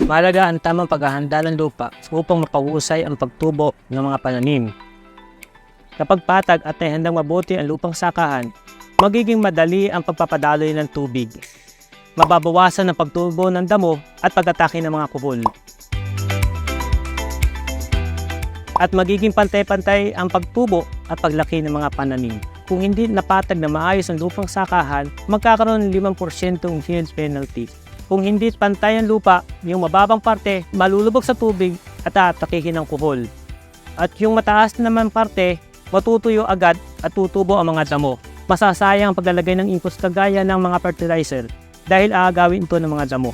Mahalaga ang tamang paghahanda ng lupa upang mapahusay ang pagtubo ng mga pananim. Kapag patag at naihandang mabuti ang lupang sakahan, magiging madali ang pagpapadaloy ng tubig. Mababawasan ang pagtubo ng damo at pag-atake ng mga kubol. At magiging pantay-pantay ang pagtubo at paglaki ng mga pananim. Kung hindi napatag na maayos ang lupang sakahan, magkakaroon ng 5% yield penalty. Kung hindi pantay ang lupa, yung mababang parte malulubog sa tubig at atakihin ng kuhol. At yung mataas naman parte, matutuyo agad at tutubo ang mga damo. Masasayang ang paglalagay ng inputs kagaya ng mga fertilizer dahil aagawin ito ng mga damo.